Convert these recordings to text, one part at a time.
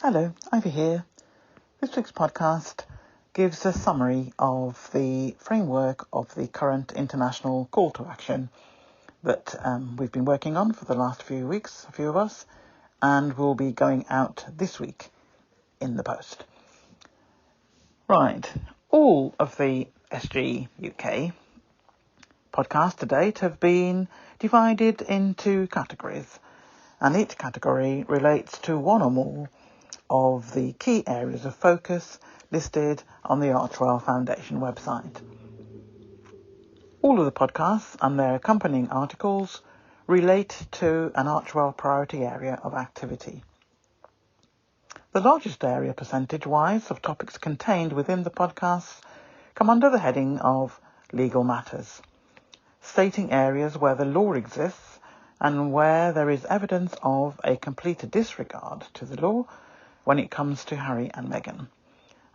Hello, Ivy here. This week's podcast gives a summary of the framework of the current international call to action that we've been working on for the last few weeks, a few of us, and will be going out this week in the post. Right, all of the SG UK podcasts to date have been divided into categories, and each category relates to one or more of the key areas of focus listed on the Archwell Foundation website. All of the podcasts and their accompanying articles relate to an Archwell priority area of activity. The largest area percentage-wise of topics contained within the podcasts come under the heading of legal matters, stating areas where the law exists and where there is evidence of a complete disregard to the law when it comes to Harry and Meghan,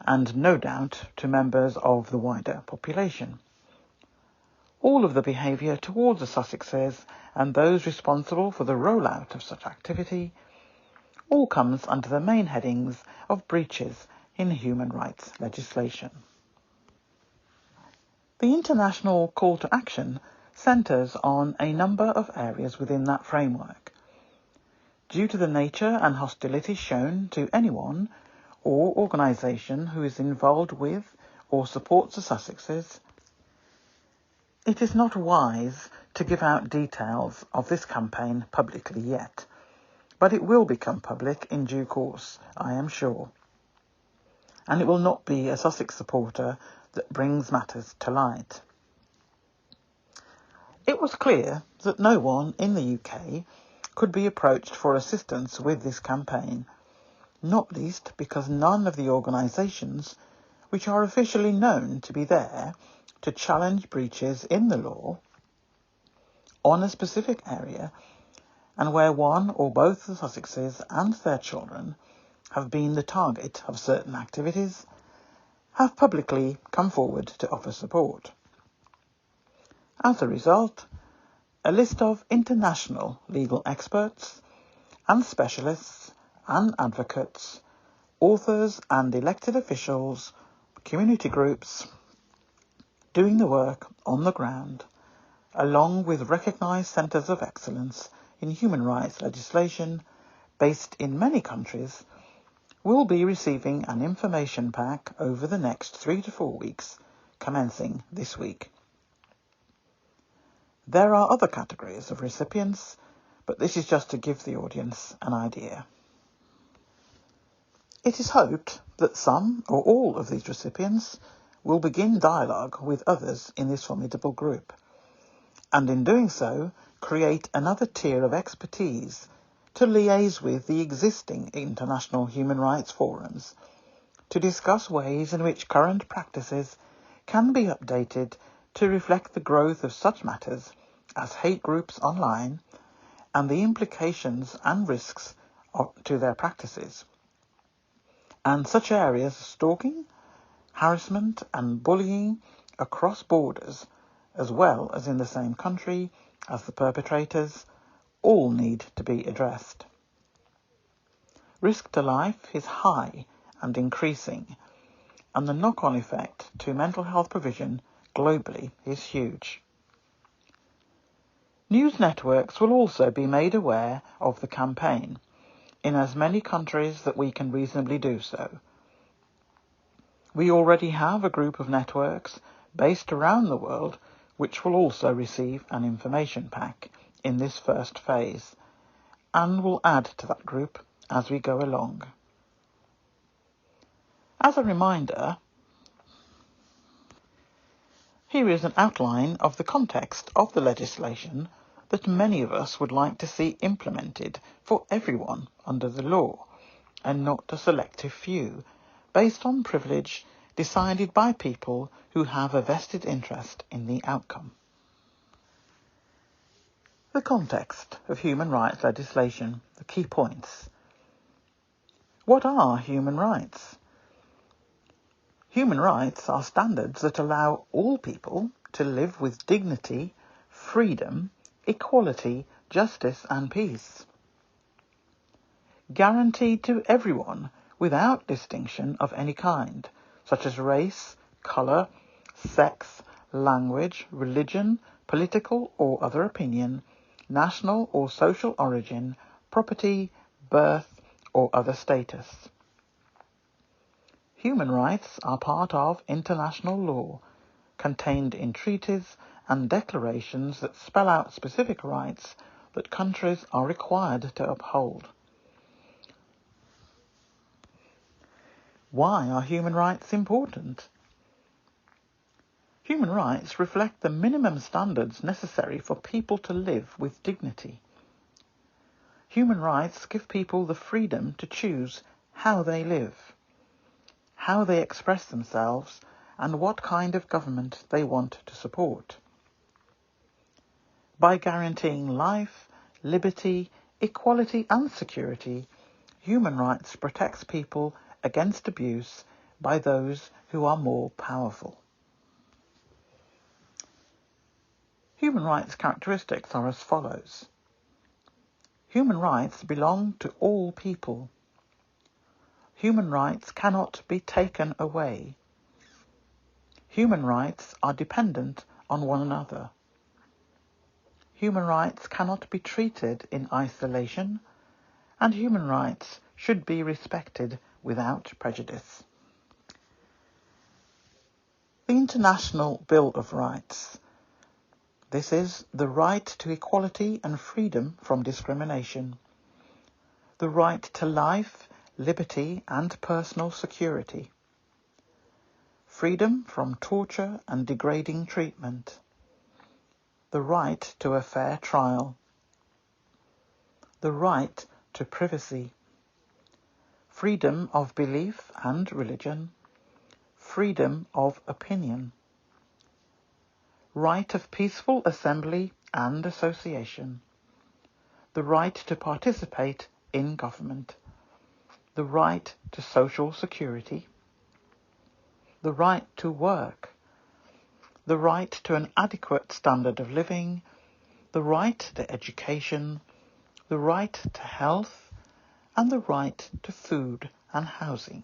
and no doubt to members of the wider population. All of the behaviour towards the Sussexes and those responsible for the rollout of such activity all comes under the main headings of breaches in human rights legislation. The international call to action centres on a number of areas within that framework. Due to the nature and hostility shown to anyone or organisation who is involved with or supports the Sussexes, it is not wise to give out details of this campaign publicly yet, but it will become public in due course, I am sure. And it will not be a Sussex supporter that brings matters to light. It was clear that no one in the UK could be approached for assistance with this campaign, not least because none of the organisations which are officially known to be there to challenge breaches in the law on a specific area, and where one or both the Sussexes and their children have been the target of certain activities, have publicly come forward to offer support. As a result, a list of international legal experts and specialists and advocates, authors and elected officials, community groups, doing the work on the ground, along with recognised centres of excellence in human rights legislation based in many countries, will be receiving an information pack over the next 3 to 4 weeks, commencing this week. There are other categories of recipients, but this is just to give the audience an idea. It is hoped that some or all of these recipients will begin dialogue with others in this formidable group, and in doing so, create another tier of expertise to liaise with the existing international human rights forums, to discuss ways in which current practices can be updated to reflect the growth of such matters as hate groups online and the implications and risks to their practices, and such areas as stalking, harassment and bullying across borders, as well as in the same country as the perpetrators, all need to be addressed. Risk to life is high and increasing, and the knock-on effect to mental health provision globally is huge. News networks will also be made aware of the campaign in as many countries that we can reasonably do so. We already have a group of networks based around the world which will also receive an information pack in this first phase, and will add to that group as we go along. As a reminder, here is an outline of the context of the legislation that many of us would like to see implemented for everyone under the law, and not a selective few, based on privilege decided by people who have a vested interest in the outcome. The context of human rights legislation, the key points. What are human rights? Human rights are standards that allow all people to live with dignity, freedom, equality, justice and peace. Guaranteed to everyone without distinction of any kind, such as race, colour, sex, language, religion, political or other opinion, national or social origin, property, birth, or other status. Human rights are part of international law, contained in treaties and declarations that spell out specific rights that countries are required to uphold. Why are human rights important? Human rights reflect the minimum standards necessary for people to live with dignity. Human rights give people the freedom to choose how they live, how they express themselves, and what kind of government they want to support. By guaranteeing life, liberty, equality and security, human rights protects people against abuse by those who are more powerful. Human rights characteristics are as follows. Human rights belong to all people. Human rights cannot be taken away. Human rights are dependent on one another. Human rights cannot be treated in isolation, and human rights should be respected without prejudice. The International Bill of Rights. This is the right to equality and freedom from discrimination, the right to life, liberty and personal security, freedom from torture and degrading treatment, the right to a fair trial, the right to privacy, freedom of belief and religion, freedom of opinion, right of peaceful assembly and association, the right to participate in government, the right to social security, the right to work, the right to an adequate standard of living, the right to education, the right to health, and the right to food and housing.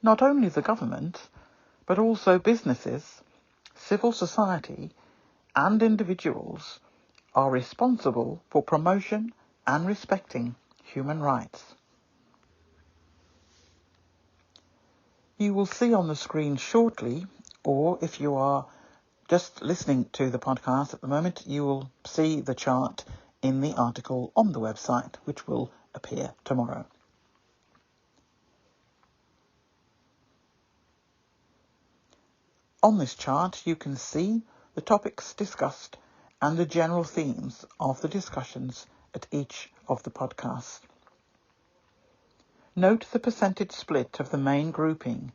Not only the government, but also businesses, civil society, and individuals are responsible for promotion and respecting human rights. You will see on the screen shortly, or if you are just listening to the podcast at the moment, you will see the chart in the article on the website, which will appear tomorrow. On this chart, you can see the topics discussed and the general themes of the discussions at each of the podcasts. Note the percentage split of the main grouping.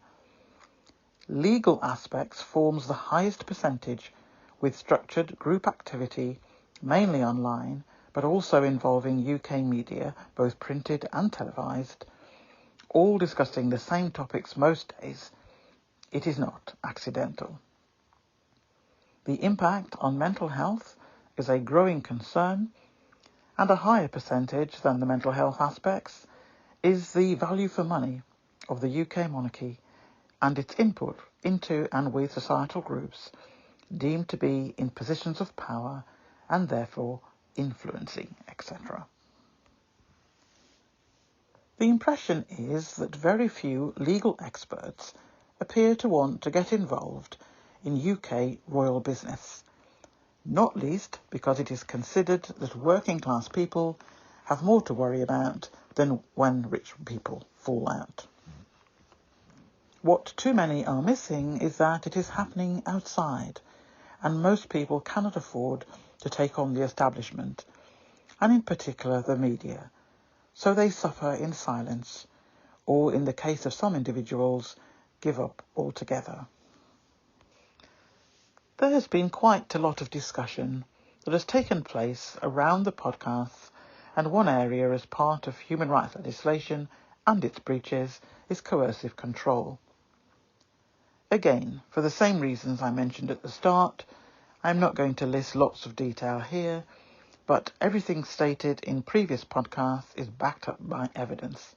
Legal aspects forms the highest percentage, with structured group activity, mainly online, but also involving UK media, both printed and televised, all discussing the same topics most days. It is not accidental. The impact on mental health is a growing concern, and a higher percentage than the mental health aspects is the value for money of the UK monarchy and its input into and with societal groups deemed to be in positions of power and therefore influencing, etc. The impression is that very few legal experts appear to want to get involved in UK royal business, not least because it is considered that working class people have more to worry about than when rich people fall out. What too many are missing is that it is happening outside, and most people cannot afford to take on the establishment, and in particular the media, so they suffer in silence, or in the case of some individuals, give up altogether. There has been quite a lot of discussion that has taken place around the podcasts, and one area as part of human rights legislation and its breaches is coercive control. Again, for the same reasons I mentioned at the start, I am not going to list lots of detail here, but everything stated in previous podcasts is backed up by evidence.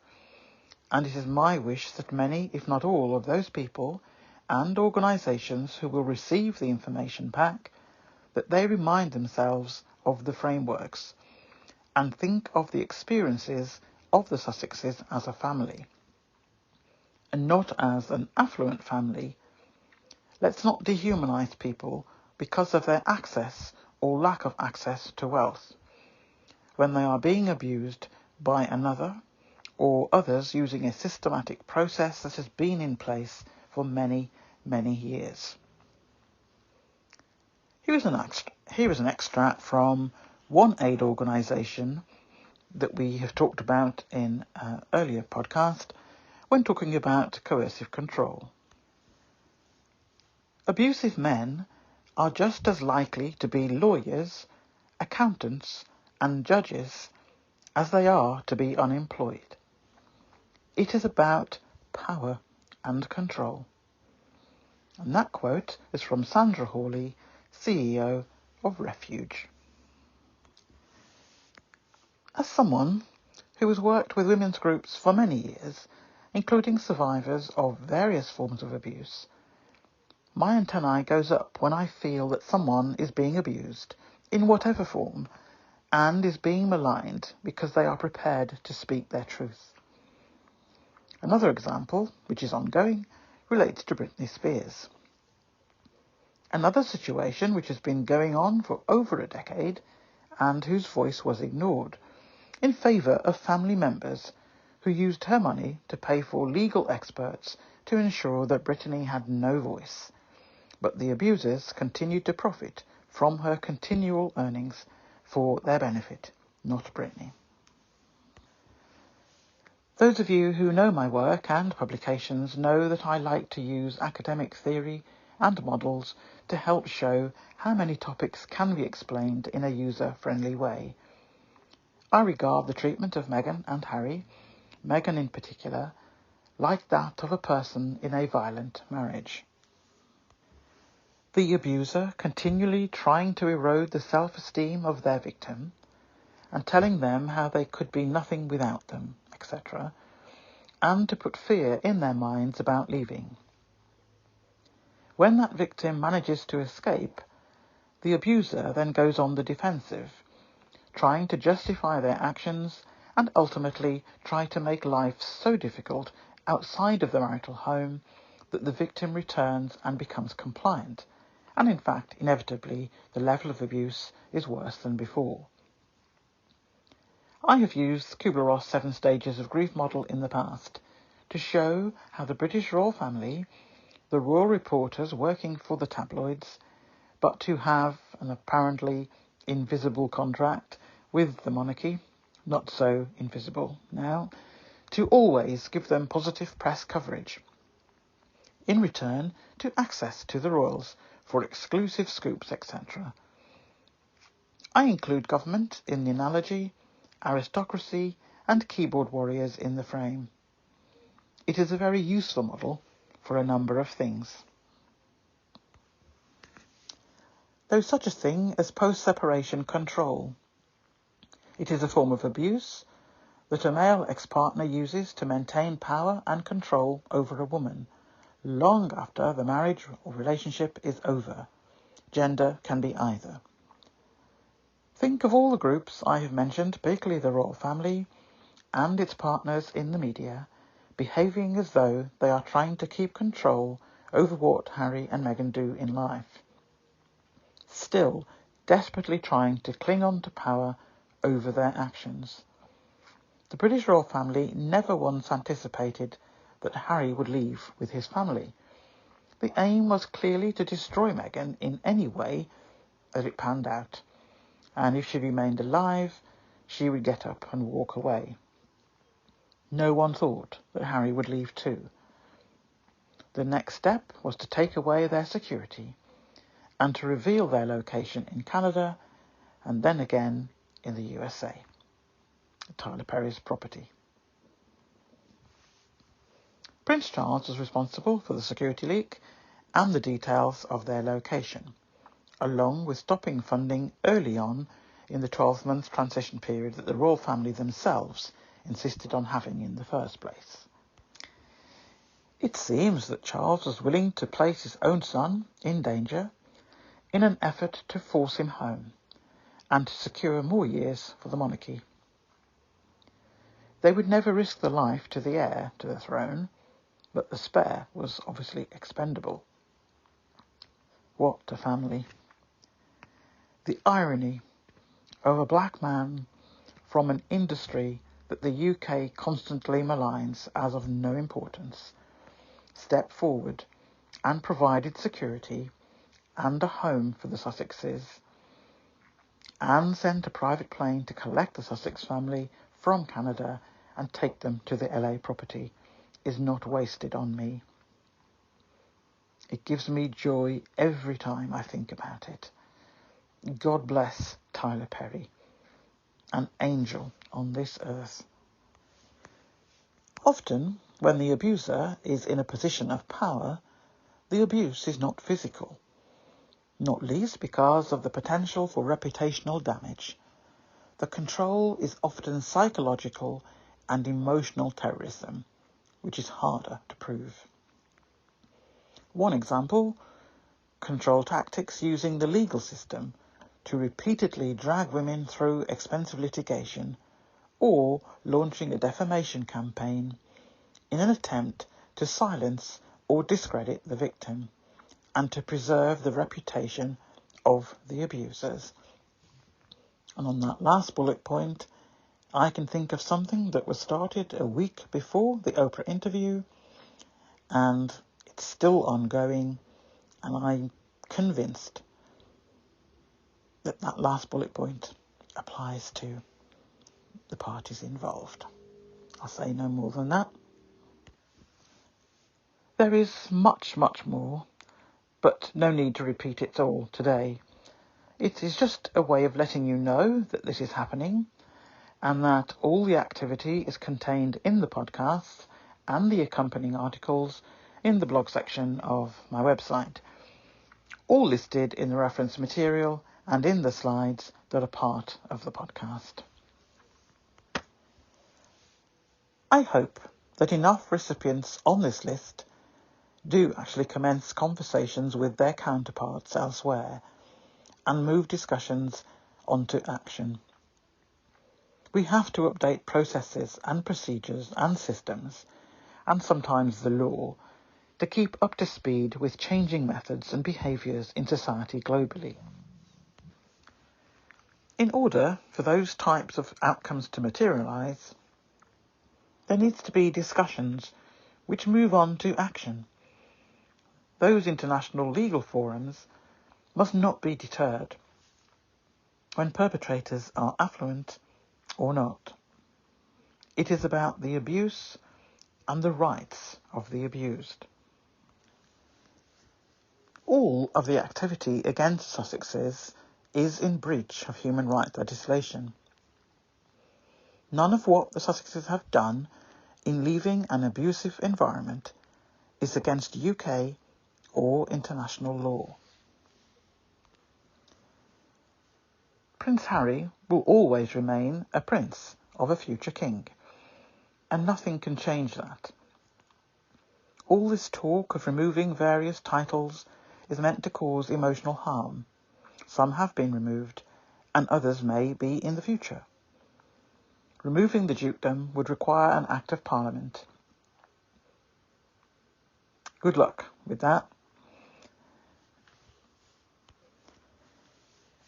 And it is my wish that many, if not all, of those people and organisations who will receive the information pack, that they remind themselves of the frameworks and think of the experiences of the Sussexes as a family, and not as an affluent family. Let's not dehumanise people because of their access or lack of access to wealth, when they are being abused by another or others using a systematic process that has been in place for many, many years. Here is an extract from one aid organisation that we have talked about in an earlier podcast when talking about coercive control. Abusive men are just as likely to be lawyers, accountants and judges as they are to be unemployed. It is about power and control. And that quote is from Sandra Hawley, CEO of Refuge. As someone who has worked with women's groups for many years, including survivors of various forms of abuse, my antennae goes up when I feel that someone is being abused, in whatever form, and is being maligned because they are prepared to speak their truth. Another example, which is ongoing, relates to Britney Spears. Another situation which has been going on for over a decade and whose voice was ignored, in favour of family members who used her money to pay for legal experts to ensure that Britney had no voice, but the abusers continued to profit from her continual earnings for their benefit, not Britney. Those of you who know my work and publications know that I like to use academic theory and models to help show how many topics can be explained in a user-friendly way. I regard the treatment of Meghan and Harry, Meghan in particular, like that of a person in a violent marriage. The abuser continually trying to erode the self-esteem of their victim and telling them how they could be nothing without them, etc., and to put fear in their minds about leaving. When that victim manages to escape, the abuser then goes on the defensive, trying to justify their actions and ultimately try to make life so difficult outside of the marital home that the victim returns and becomes compliant, and in fact, inevitably, the level of abuse is worse than before. I have used Kubler-Ross 7 Stages of Grief model in the past to show how the British royal family, the royal reporters working for the tabloids, but who have an apparently invisible contract with the monarchy, not so invisible now, to always give them positive press coverage, in return to access to the royals for exclusive scoops, etc. I include government in the analogy, aristocracy and keyboard warriors in the frame. It is a very useful model for a number of things. There is such a thing as post-separation control. It is a form of abuse that a male ex-partner uses to maintain power and control over a woman, long after the marriage or relationship is over. Gender can be either. Think of all the groups I have mentioned, particularly the royal family and its partners in the media, behaving as though they are trying to keep control over what Harry and Meghan do in life, still desperately trying to cling on to power over their actions. The British royal family never once anticipated that Harry would leave with his family. The aim was clearly to destroy Meghan in any way as it panned out, and if she remained alive, she would get up and walk away. No one thought that Harry would leave too. The next step was to take away their security and to reveal their location in Canada and then again in the USA, Tyler Perry's property. Prince Charles was responsible for the security leak and the details of their location, along with stopping funding early on in the 12-month transition period that the royal family themselves insisted on having in the first place. It seems that Charles was willing to place his own son in danger in an effort to force him home and to secure more years for the monarchy. They would never risk the life to the heir to the throne, but the spare was obviously expendable. What a family. The irony of a black man from an industry that the UK constantly maligns as of no importance stepped forward and provided security and a home for the Sussexes, and sent a private plane to collect the Sussex family from Canada and take them to the LA property is not wasted on me. It gives me joy every time I think about it. God bless Tyler Perry, an angel on this earth. Often, when the abuser is in a position of power, the abuse is not physical, not least because of the potential for reputational damage. The control is often psychological and emotional terrorism, which is harder to prove. One example, control tactics using the legal system to repeatedly drag women through expensive litigation, or launching a defamation campaign in an attempt to silence or discredit the victim and to preserve the reputation of the abusers. And on that last bullet point, I can think of something that was started a week before the Oprah interview, and it's still ongoing, and I'm convinced that that last bullet point applies to the parties involved. I'll say no more than that. There is much, much more, but no need to repeat it all today. It is just a way of letting you know that this is happening and that all the activity is contained in the podcast and the accompanying articles in the blog section of my website, all listed in the reference material and in the slides that are part of the podcast. I hope that enough recipients on this list do actually commence conversations with their counterparts elsewhere and move discussions onto action. We have to update processes and procedures and systems, and sometimes the law, to keep up to speed with changing methods and behaviours in society globally. In order for those types of outcomes to materialise, there needs to be discussions which move on to action. Those international legal forums must not be deterred when perpetrators are affluent or not. It is about the abuse and the rights of the abused. All of the activity against Sussexes is in breach of human rights legislation. None of what the Sussexes have done in leaving an abusive environment is against UK or international law. Prince Harry will always remain a prince of a future king, and nothing can change that. All this talk of removing various titles is meant to cause emotional harm. Some have been removed, and others may be in the future. Removing the dukedom would require an Act of Parliament. Good luck with that.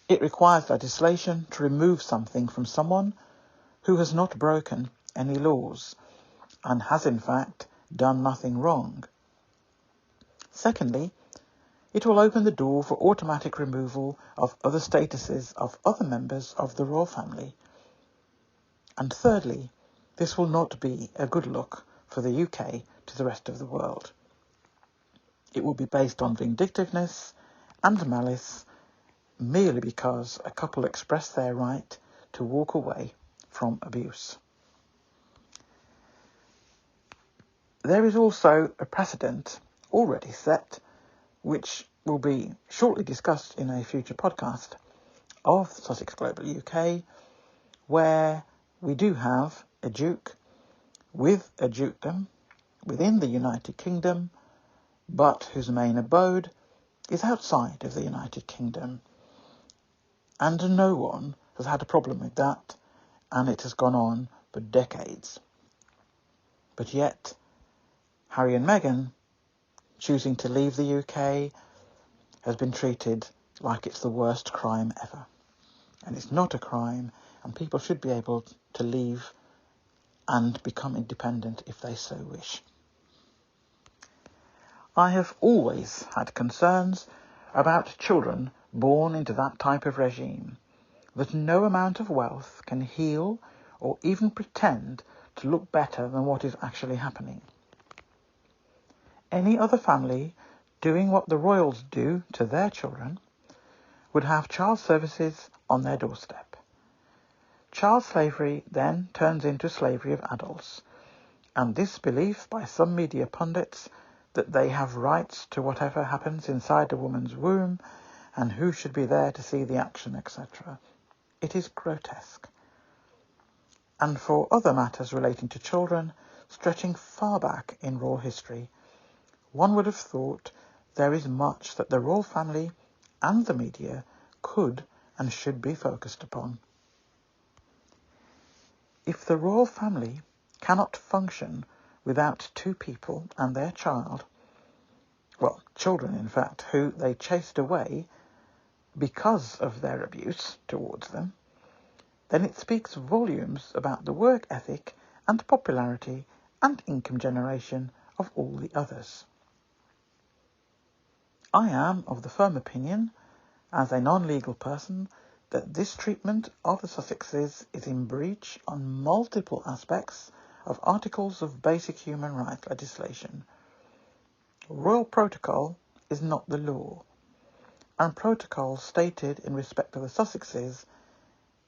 It requires legislation to remove something from someone who has not broken any laws and has in fact done nothing wrong. Secondly, it will open the door for automatic removal of other statuses of other members of the royal family. And thirdly, this will not be a good look for the UK to the rest of the world. It will be based on vindictiveness and malice merely because a couple expressed their right to walk away from abuse. There is also a precedent already set, which will be shortly discussed in a future podcast, of Sussex Global UK, where we do have a duke with a dukedom within the United Kingdom, but whose main abode is outside of the United Kingdom. And no one has had a problem with that, and it has gone on for decades. But yet, Harry and Meghan choosing to leave the UK has been treated like it's the worst crime ever. And it's not a crime, and people should be able to leave and become independent if they so wish. I have always had concerns about children born into that type of regime, that no amount of wealth can heal or even pretend to look better than what is actually happening. Any other family doing what the royals do to their children would have child services on their doorstep. Child slavery then turns into slavery of adults, and this belief by some media pundits that they have rights to whatever happens inside a woman's womb and who should be there to see the action, etc. It is grotesque. And for other matters relating to children, stretching far back in royal history, one would have thought there is much that the royal family and the media could and should be focused upon. If the royal family cannot function without two people and their child, well, children in fact, who they chased away because of their abuse towards them, then it speaks volumes about the work ethic and popularity and income generation of all the others. I am of the firm opinion, as a non-legal person, that this treatment of the Sussexes is in breach on multiple aspects of articles of basic human rights legislation. Royal protocol is not the law, and protocol stated in respect of the Sussexes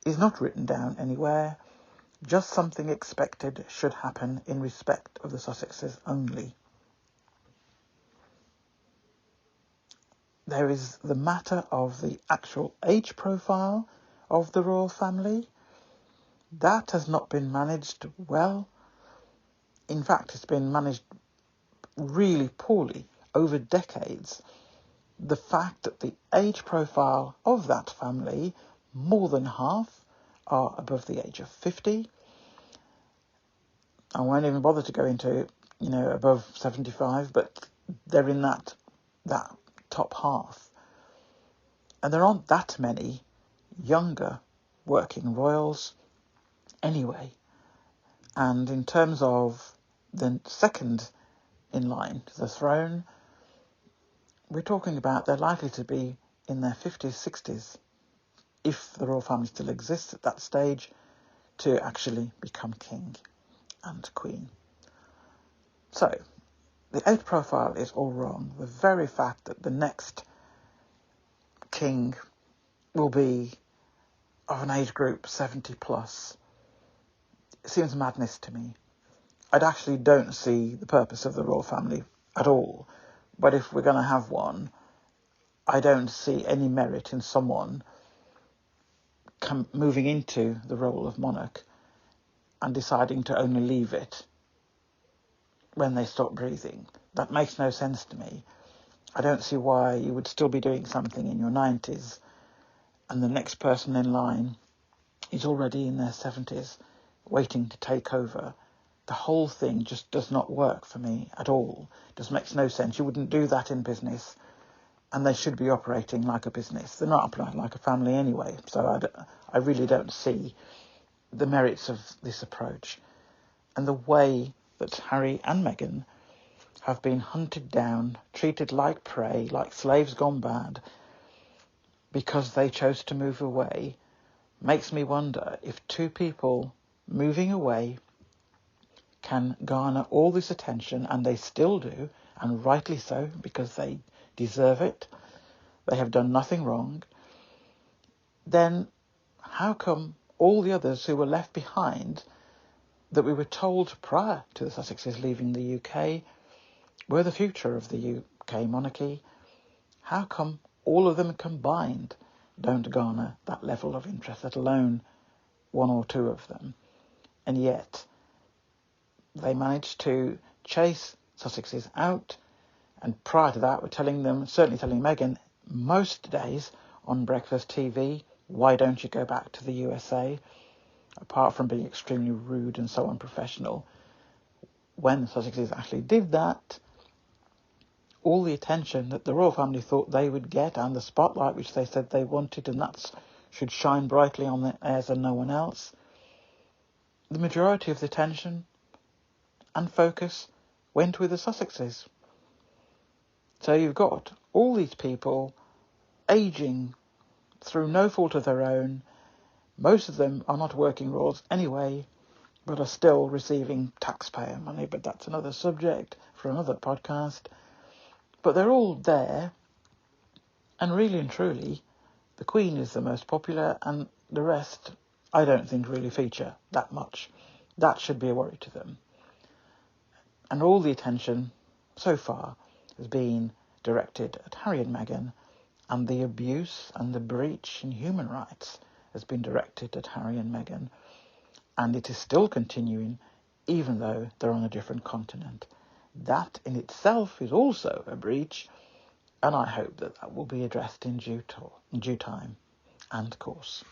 is not written down anywhere, just something expected should happen in respect of the Sussexes only. There is the matter of the actual age profile of the royal family. That has not been managed well. In fact, it's been managed really poorly over decades. The fact that the age profile of that family, more than half, are above the age of 50. I won't even bother to go into, above 75, but they're in that top half. And there aren't that many younger working royals anyway. And in terms of the second in line to the throne, we're talking about they're likely to be in their 50s, 60s, if the royal family still exists at that stage, to actually become king and queen. So, the age profile is all wrong. The very fact that the next king will be of an age group 70 plus seems madness to me. I actually don't see the purpose of the royal family at all. But if we're going to have one, I don't see any merit in someone moving into the role of monarch and deciding to only leave it when they stop breathing. That makes no sense to me. I don't see why you would still be doing something in your 90s and the next person in line is already in their 70s waiting to take over. The whole thing just does not work for me at all. It just makes no sense. You wouldn't do that in business, and they should be operating like a business. They're not operating like a family anyway, so I really don't see the merits of this approach. And the way that Harry and Meghan have been hunted down, treated like prey, like slaves gone bad, because they chose to move away, makes me wonder if two people moving away can garner all this attention, and they still do, and rightly so, because they deserve it. They have done nothing wrong. Then how come all the others who were left behind, that we were told prior to the Sussexes leaving the UK, were the future of the UK monarchy, how come all of them combined don't garner that level of interest, let alone one or two of them. And yet they managed to chase Sussexes out, and prior to that were certainly telling Meghan most days on breakfast TV, why don't you go back to the USA? Apart from being extremely rude and so unprofessional. When the Sussexes actually did that, all the attention that the royal family thought they would get, and the spotlight which they said they wanted, and that should shine brightly on their heirs and no one else, the majority of the attention and focus went with the Sussexes. So you've got all these people aging through no fault of their own. Most of them are not working royals anyway, but are still receiving taxpayer money. But that's another subject for another podcast. But they're all there, and really and truly, the Queen is the most popular, and the rest I don't think really feature that much. That should be a worry to them. And all the attention so far has been directed at Harry and Meghan, and the abuse and the breach in human rights has been directed at Harry and Meghan, and it is still continuing even though they're on a different continent. That in itself is also a breach, and I hope that will be addressed in due time and course.